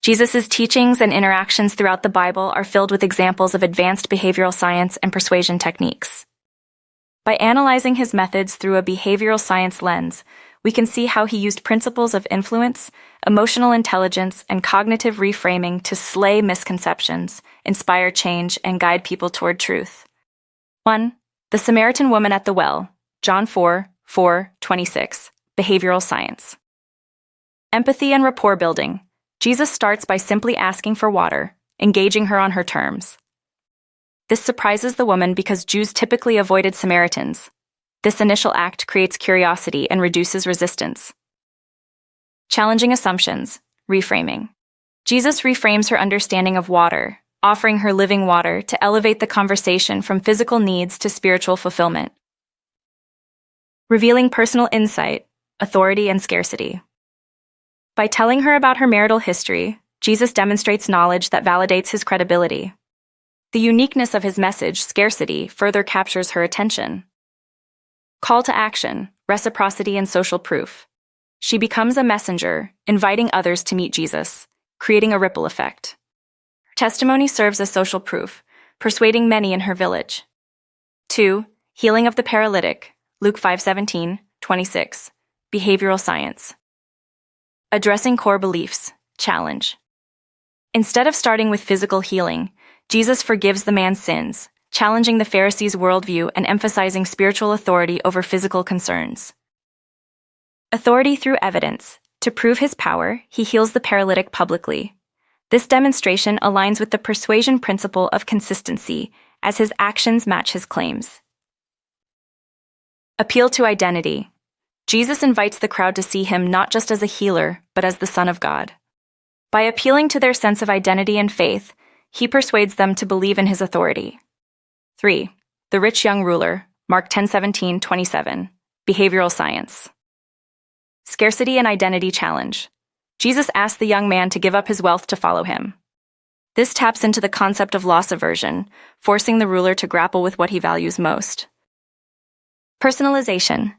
Jesus' teachings and interactions throughout the Bible are filled with examples of advanced behavioral science and persuasion techniques. By analyzing his methods through a behavioral science lens, we can see how he used principles of influence, emotional intelligence, and cognitive reframing to slay misconceptions, inspire change, and guide people toward truth. 1. The Samaritan woman at the well, John 4:26, behavioral science. Empathy and rapport building. Jesus starts by simply asking for water, engaging her on her terms. This surprises the woman because Jews typically avoided Samaritans. This initial act creates curiosity and reduces resistance. Challenging assumptions, reframing. Jesus reframes her understanding of water, offering her living water to elevate the conversation from physical needs to spiritual fulfillment. Revealing personal insight, authority, and scarcity. By telling her about her marital history, Jesus demonstrates knowledge that validates his credibility. The uniqueness of his message, scarcity, further captures her attention. Call to action, reciprocity, and social proof. She becomes a messenger, inviting others to meet Jesus, creating a ripple effect. Her testimony serves as social proof, persuading many in her village. 2. Healing of the paralytic, Luke 5:17-26, behavioral science. Addressing core beliefs, challenge. Instead of starting with physical healing, Jesus forgives the man's sins, challenging the Pharisees' worldview and emphasizing spiritual authority over physical concerns. Authority through evidence. To prove his power, he heals the paralytic publicly. This demonstration aligns with the persuasion principle of consistency, as his actions match his claims. Appeal to identity. Jesus invites the crowd to see him not just as a healer, but as the Son of God. By appealing to their sense of identity and faith, he persuades them to believe in his authority. 3. The rich young ruler, Mark 10:17-27, behavioral science. Scarcity and identity challenge. Jesus asks the young man to give up his wealth to follow him. This taps into the concept of loss aversion, forcing the ruler to grapple with what he values most. Personalization.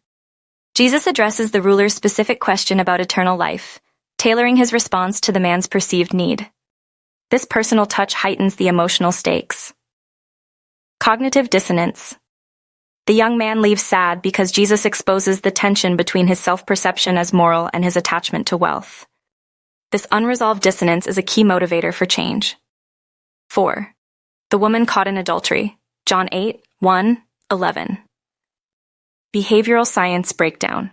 Jesus addresses the ruler's specific question about eternal life, tailoring his response to the man's perceived need. This personal touch heightens the emotional stakes. Cognitive dissonance. The young man leaves sad because Jesus exposes the tension between his self-perception as moral and his attachment to wealth. This unresolved dissonance is a key motivator for change. 4. The woman caught in adultery, John 8:1-11. Behavioral science breakdown.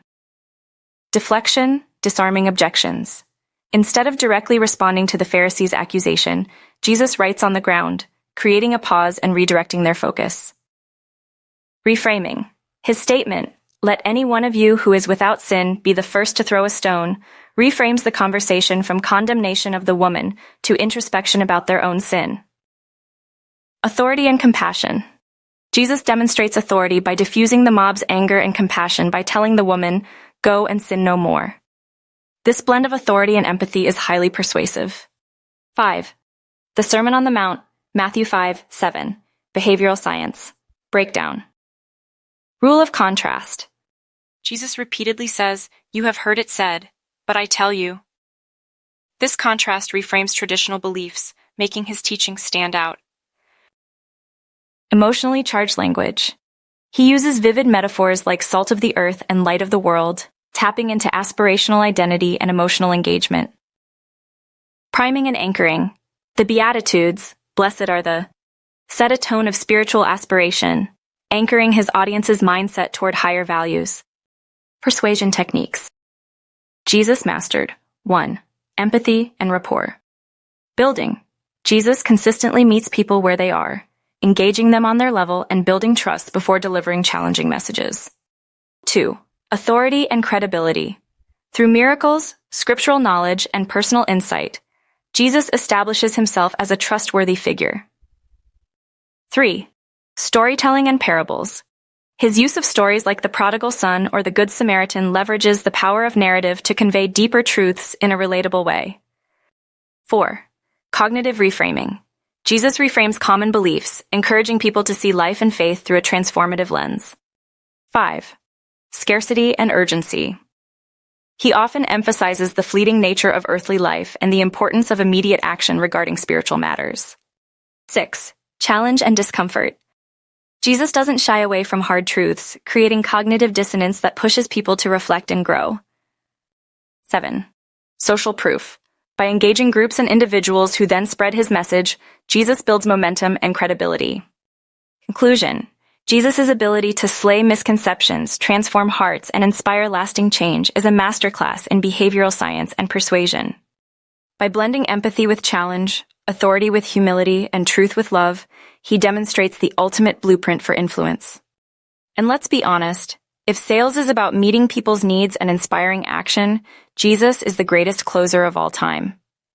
Deflection, disarming objections. Instead of directly responding to the Pharisees' accusation, Jesus writes on the ground, creating a pause and redirecting their focus. Reframing. His statement, "Let any one of you who is without sin be the first to throw a stone," reframes the conversation from condemnation of the woman to introspection about their own sin. Authority and compassion. Jesus demonstrates authority by diffusing the mob's anger and compassion by telling the woman, "Go and sin no more." This blend of authority and empathy is highly persuasive. 5. The Sermon on the Mount, Matthew 5:7, behavioral science. Breakdown. Rule of contrast. Jesus repeatedly says, "You have heard it said, but I tell you." This contrast reframes traditional beliefs, making his teaching stand out. Emotionally charged language. He uses vivid metaphors like salt of the earth and light of the world, tapping into aspirational identity and emotional engagement. Priming and anchoring. The Beatitudes, blessed are the, set a tone of spiritual aspiration, anchoring his audience's mindset toward higher values. Persuasion techniques. Jesus mastered 1. Empathy and rapport. Building. Jesus consistently meets people where they are, engaging them on their level and building trust before delivering challenging messages. 2. Authority and credibility. Through miracles, scriptural knowledge, and personal insight, Jesus establishes himself as a trustworthy figure. 3. Storytelling and parables. His use of stories like the prodigal son or the Good Samaritan leverages the power of narrative to convey deeper truths in a relatable way. 4. Cognitive reframing. Jesus reframes common beliefs, encouraging people to see life and faith through a transformative lens. 5. Scarcity and urgency. He often emphasizes the fleeting nature of earthly life and the importance of immediate action regarding spiritual matters. 6. Challenge and discomfort. Jesus doesn't shy away from hard truths, creating cognitive dissonance that pushes people to reflect and grow. 7. Social proof. By engaging groups and individuals who then spread his message, Jesus builds momentum and credibility. Conclusion. Jesus' ability to slay misconceptions, transform hearts, and inspire lasting change is a masterclass in behavioral science and persuasion. By blending empathy with challenge, authority with humility, and truth with love, he demonstrates the ultimate blueprint for influence. And let's be honest, if sales is about meeting people's needs and inspiring action, Jesus is the greatest closer of all time.